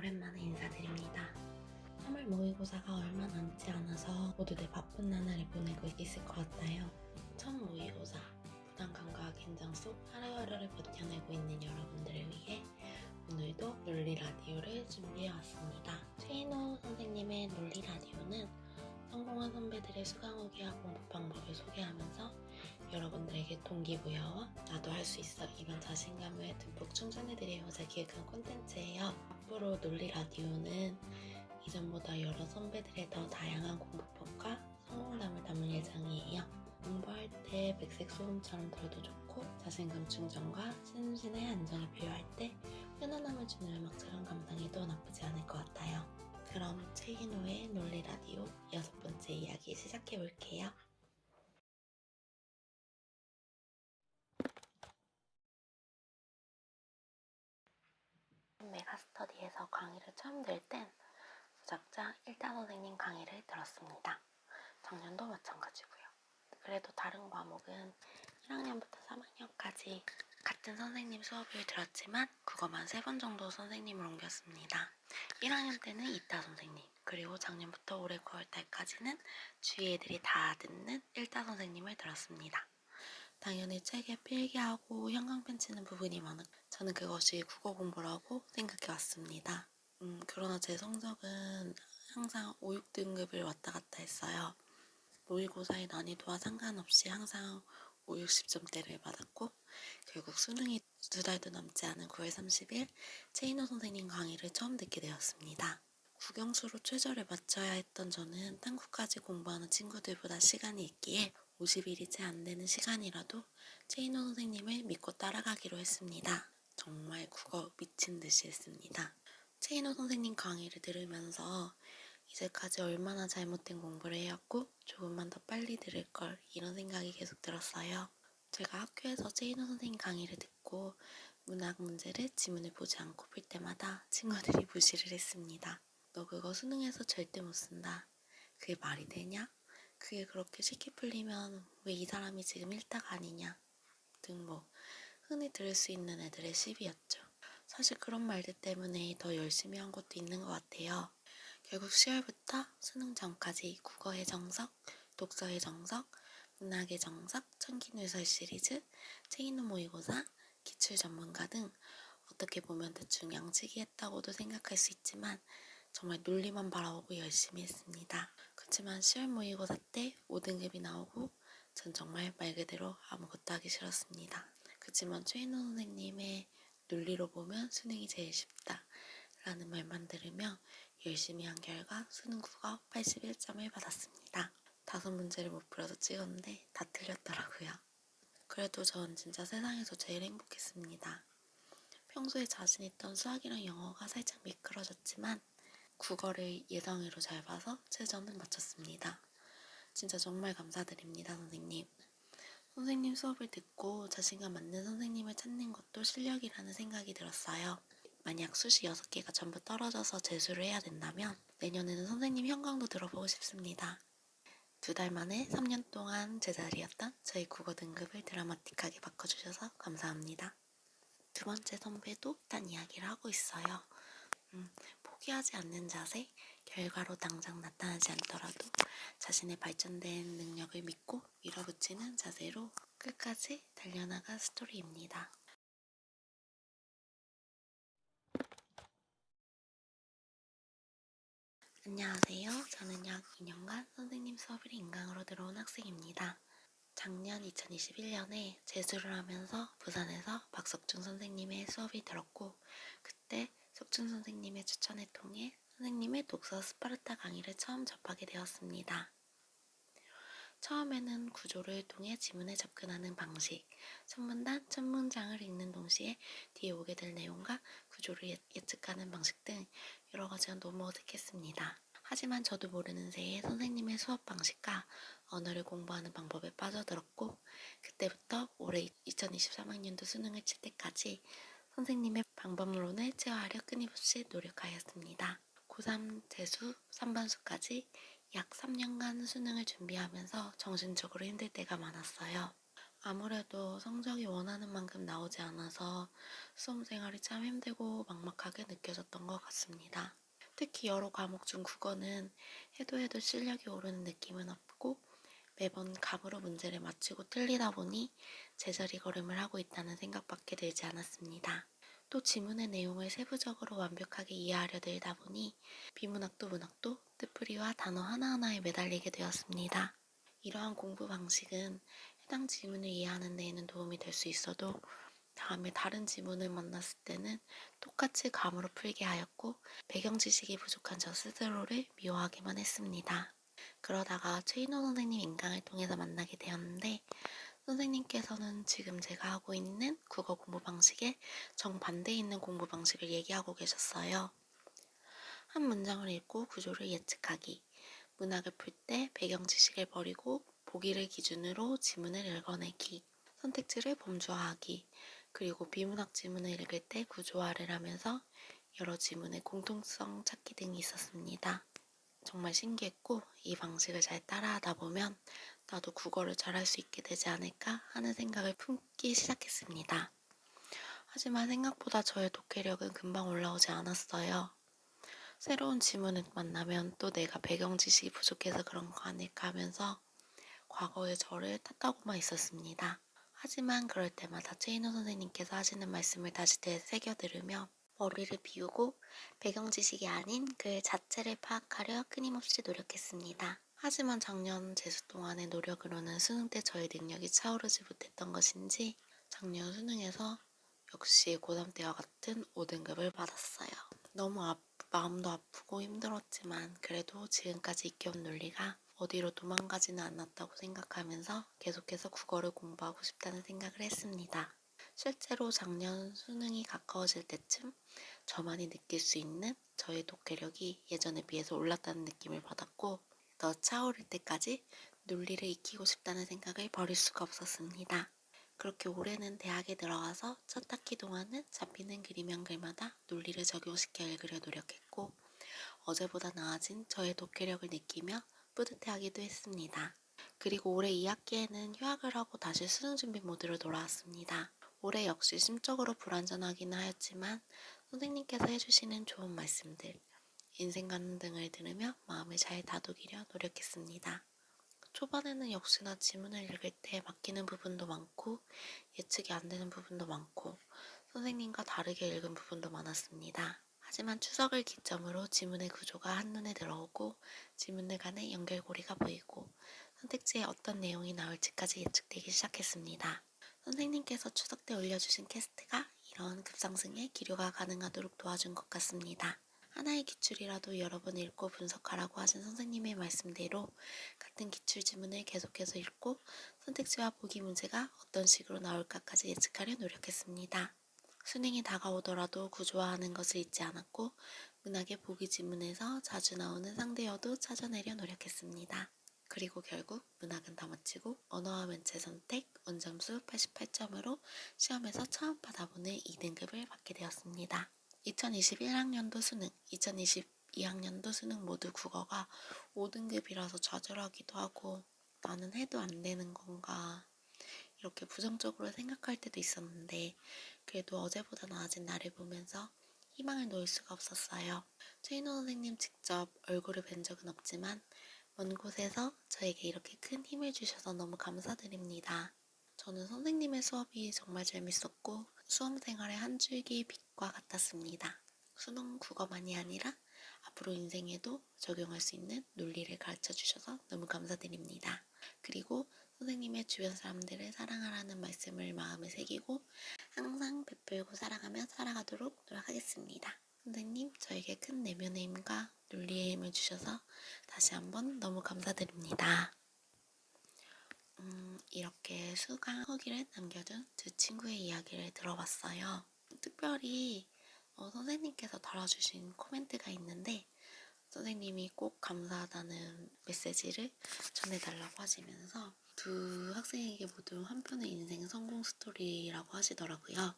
오랜만에 인사드립니다. 3월 모의고사가 얼마 남지 않아서 모두들 바쁜 나날을 보내고 있을 것 같아요. 첫 모의고사, 부담감과 긴장 속 하루하루를 버텨내고 있는 여러분들을 위해 오늘도 논리 라디오를 준비해왔습니다. 최인호 선생님의 논리 라디오는 성공한 선배들의 수강 후기와 공부 방법을 소개하면서 여러분들에게 동기부여와 나도 할 수 있어 이런 자신감을 듬뿍 충전해드리고자 기획한 콘텐츠예요. 앞으로 논리 라디오는 이전보다 여러 선배들의 더 다양한 공부법과 성공담을 담을 예정이에요. 공부할 때 백색 소음처럼 들어도 좋고 자신감 충전과 심신의 안정이 필요할 때 편안함을 주는 음악처럼 감상해도 나쁘지 않을 것 같아요. 그럼 최인호의 논리 라디오 6번째 이야기 시작해볼게요. 메가스터디에서 강의를 처음 들 땐 무작정 일타 선생님 강의를 들었습니다. 작년도 마찬가지고요. 그래도 다른 과목은 1학년부터 3학년까지 같은 선생님 수업을 들었지만 국어만 3번 정도 선생님을 옮겼습니다. 1학년 때는 이타 선생님, 그리고 작년부터 올해 9월달까지는 주위 애들이 다 듣는 1타 선생님을 들었습니다. 당연히 책에 필기하고 형광펜 치는 부분이 많았고 저는 그것이 국어 공부라고 생각해왔습니다. 그러나 제 성적은 항상 5, 6등급을 왔다 갔다 했어요. 모의고사의 난이도와 상관없이 항상 5, 60점대를 받았고 결국 수능이 2달도 남지 않은 9월 30일 최인호 선생님 강의를 처음 듣게 되었습니다. 국영수로 최저를 맞춰야 했던 저는 탐구까지 공부하는 친구들보다 시간이 있기에 50일이 채 안 되는 시간이라도 최인호 선생님을 믿고 따라가기로 했습니다. 정말 국어 미친 듯이 했습니다. 최인호 선생님 강의를 들으면서 이제까지 얼마나 잘못된 공부를 해왔고 조금만 더 빨리 들을 걸 이런 생각이 계속 들었어요. 제가 학교에서 최인호 선생님 강의를 듣고 문학 문제를 지문을 보지 않고 풀 때마다 친구들이 무시를 했습니다. 너 그거 수능에서 절대 못 쓴다. 그게 말이 되냐? 그게 그렇게 쉽게 풀리면 왜 이 사람이 지금 일타가 아니냐? 등 흔히 들을 수 있는 애들의 시비였죠. 사실 그런 말들 때문에 더 열심히 한 것도 있는 것 같아요. 결국 10월부터 수능 전까지 국어의 정석, 독서의 정석, 문학의 정석, 청기누설 시리즈, 최인호 모의고사, 기출 전문가 등 어떻게 보면 대충 양치기 했다고도 생각할 수 있지만 정말 논리만 바라보고 열심히 했습니다. 그렇지만 10월 모의고사 때 5등급이 나오고 전 정말 말 그대로 아무것도 하기 싫었습니다. 그렇지만 최인호 선생님의 논리로 보면 수능이 제일 쉽다 라는 말만 들으며 열심히 한 결과 수능 국어 81점을 받았습니다. 5문제를 못 풀어서 찍었는데 다 틀렸더라고요. 그래도 전 진짜 세상에서 제일 행복했습니다. 평소에 자신 있던 수학이랑 영어가 살짝 미끄러졌지만 국어를 예상외로 잘 봐서 최저는 맞췄습니다. 진짜 정말 감사드립니다, 선생님. 선생님 수업을 듣고 자신감 맞는 선생님을 찾는 것도 실력이라는 생각이 들었어요. 만약 수시 6개가 전부 떨어져서 재수를 해야 된다면 내년에는 선생님 현강도 들어보고 싶습니다. 2달 만에 3년 동안 제자리였던 저희 국어 등급을 드라마틱하게 바꿔주셔서 감사합니다. 두 번째 선배도 비슷한 이야기를 하고 있어요. 포기하지 않는 자세, 결과로 당장 나타나지 않더라도 자신의 발전된 능력을 믿고 밀어붙이는 자세로 끝까지 달려나간 스토리입니다. 안녕하세요. 저는 약 2년간 선생님 수업을 인강으로 들어온 학생입니다. 작년 2021년에 재수를 하면서 부산에서 박석준 선생님의 수업이 들었고 그때 석준 선생님의 추천을 통해 선생님의 독서 스파르타 강의를 처음 접하게 되었습니다. 처음에는 구조를 통해 지문에 접근하는 방식, 첫 문단, 첫 문장을 읽는 동시에 뒤에 오게 될 내용과 구조를 예측하는 방식 등 여러 가지가 너무 어색했습니다. 하지만 저도 모르는 새에 선생님의 수업 방식과 언어를 공부하는 방법에 빠져들었고 그때부터 올해 2023학년도 수능을 칠 때까지 선생님의 방법론을 체화하려 끊임없이 노력하였습니다. 고3 재수 3반수까지 약 3년간 수능을 준비하면서 정신적으로 힘들 때가 많았어요. 아무래도 성적이 원하는 만큼 나오지 않아서 수험 생활이 참 힘들고 막막하게 느껴졌던 것 같습니다. 특히 여러 과목 중 국어는 해도 실력이 오르는 느낌은 없고 매번 감으로 문제를 맞추고 틀리다 보니 제자리 걸음을 하고 있다는 생각밖에 들지 않았습니다. 또 지문의 내용을 세부적으로 완벽하게 이해하려 들다 보니 비문학도 문학도 뜻풀이와 단어 하나하나에 매달리게 되었습니다. 이러한 공부 방식은 해당 지문을 이해하는 데에는 도움이 될 수 있어도 다음에 다른 지문을 만났을 때는 똑같이 감으로 풀게 하였고 배경 지식이 부족한 저 스스로를 미워하기만 했습니다. 그러다가 최인호 선생님 인강을 통해서 만나게 되었는데 선생님께서는 지금 제가 하고 있는 국어 공부 방식에 정반대에 있는 공부 방식을 얘기하고 계셨어요. 한 문장을 읽고 구조를 예측하기, 문학을 풀 때 배경 지식을 버리고 보기를 기준으로 지문을 읽어내기, 선택지를 범주화하기, 그리고 비문학 지문을 읽을 때 구조화를 하면서 여러 지문의 공통성 찾기 등이 있었습니다. 정말 신기했고 이 방식을 잘 따라하다 보면 나도 국어를 잘할 수 있게 되지 않을까 하는 생각을 품기 시작했습니다. 하지만 생각보다 저의 독해력은 금방 올라오지 않았어요. 새로운 지문을 만나면 또 내가 배경 지식이 부족해서 그런 거 아닐까 하면서 과거의 저를 탓하고만 있었습니다. 하지만 그럴 때마다 최인호 선생님께서 하시는 말씀을 다시 되새겨 들으며 머리를 비우고 배경 지식이 아닌 글 자체를 파악하려 끊임없이 노력했습니다. 하지만 작년 재수 동안의 노력으로는 수능 때 저의 능력이 차오르지 못했던 것인지 작년 수능에서 역시 고3 때와 같은 5등급을 받았어요. 너무 마음도 아프고 힘들었지만 그래도 지금까지 익혀온 논리가 어디로 도망가지는 않았다고 생각하면서 계속해서 국어를 공부하고 싶다는 생각을 했습니다. 실제로 작년 수능이 가까워질 때쯤 저만이 느낄 수 있는 저의 독해력이 예전에 비해서 올랐다는 느낌을 받았고 더 차오를 때까지 논리를 익히고 싶다는 생각을 버릴 수가 없었습니다. 그렇게 올해는 대학에 들어가서 첫 학기 동안은 잡히는 글이면 글마다 논리를 적용시켜 읽으려 노력했고 어제보다 나아진 저의 독해력을 느끼며 뿌듯해하기도 했습니다. 그리고 올해 2학기에는 휴학을 하고 다시 수능 준비 모드로 돌아왔습니다. 올해 역시 심적으로 불안전하기는 하였지만 선생님께서 해주시는 좋은 말씀들, 인생관 등을 들으며 마음을 잘 다독이려 노력했습니다. 초반에는 역시나 지문을 읽을 때 막히는 부분도 많고 예측이 안 되는 부분도 많고 선생님과 다르게 읽은 부분도 많았습니다. 하지만 추석을 기점으로 지문의 구조가 한눈에 들어오고 지문들 간의 연결고리가 보이고 선택지에 어떤 내용이 나올지까지 예측되기 시작했습니다. 선생님께서 추석 때 올려주신 캐스트가 이런 급상승에 기료가 가능하도록 도와준 것 같습니다. 하나의 기출이라도 여러 번 읽고 분석하라고 하신 선생님의 말씀대로 같은 기출 지문을 계속해서 읽고 선택지와 보기 문제가 어떤 식으로 나올까까지 예측하려 노력했습니다. 수능이 다가오더라도 구조화하는 것을 잊지 않았고 문학의 보기 지문에서 자주 나오는 상대어도 찾아내려 노력했습니다. 그리고 결국 문학은 다 마치고 언어와 문체 선택 원점수 88점으로 시험에서 처음 받아보는 2등급을 받게 되었습니다. 2021학년도 수능, 2022학년도 수능 모두 국어가 5등급이라서 좌절하기도 하고 나는 해도 안 되는 건가 이렇게 부정적으로 생각할 때도 있었는데 그래도 어제보다 나아진 나를 보면서 희망을 놓을 수가 없었어요. 최인호 선생님 직접 얼굴을 뵌 적은 없지만 먼 곳에서 저에게 이렇게 큰 힘을 주셔서 너무 감사드립니다. 저는 선생님의 수업이 정말 재밌었고 수험생활의 한 줄기 빛과 같았습니다. 수능 국어만이 아니라 앞으로 인생에도 적용할 수 있는 논리를 가르쳐 주셔서 너무 감사드립니다. 그리고 선생님의 주변 사람들을 사랑하라는 말씀을 마음에 새기고 항상 베풀고 사랑하며 살아가도록 노력하겠습니다. 선생님, 저에게 큰 내면의 힘과 논리의 힘을 주셔서 다시 한번 너무 감사드립니다. 이렇게 수강 후기를 남겨준 두 친구의 이야기를 들어봤어요. 특별히 선생님께서 달아주신 코멘트가 있는데 선생님이 꼭 감사하다는 메시지를 전해달라고 하시면서 두 학생에게 모두 한 편의 인생 성공 스토리라고 하시더라고요.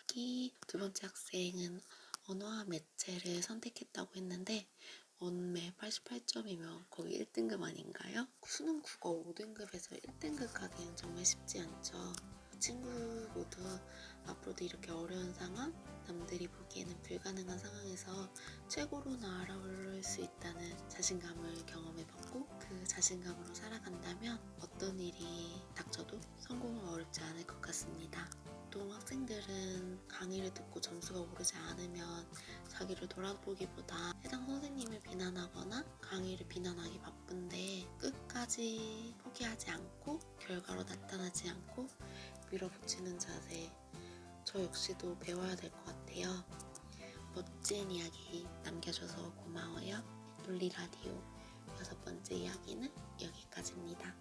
특히 두 번째 학생은 언어와 매체를 선택했다고 했는데 원매 88점이면 거의 1등급 아닌가요? 수능 국어 5등급에서 1등급 가기는 정말 쉽지 않죠. 친구 모두 앞으로도 이렇게 어려운 상황, 남들이 보기에는 불가능한 상황에서 최고로 날아오를 수 있다는 자신감을 경험해봤고 그 자신감으로 살아간다면 어떤 일이 닥쳐도 성공은 어렵지 않을 것 같습니다. 보통 학생들은 강의를 듣고 점수가 오르지 않으면 자기를 돌아보기보다 해당 선생님을 비난하거나 강의를 비난하기 바쁜데 끝까지 포기하지 않고 결과로 나타나지 않고 밀어붙이는 자세, 저 역시도 배워야 될 것 같아요. 멋진 이야기 남겨줘서 고마워요. 논리라디오 6번째 이야기는 여기까지입니다.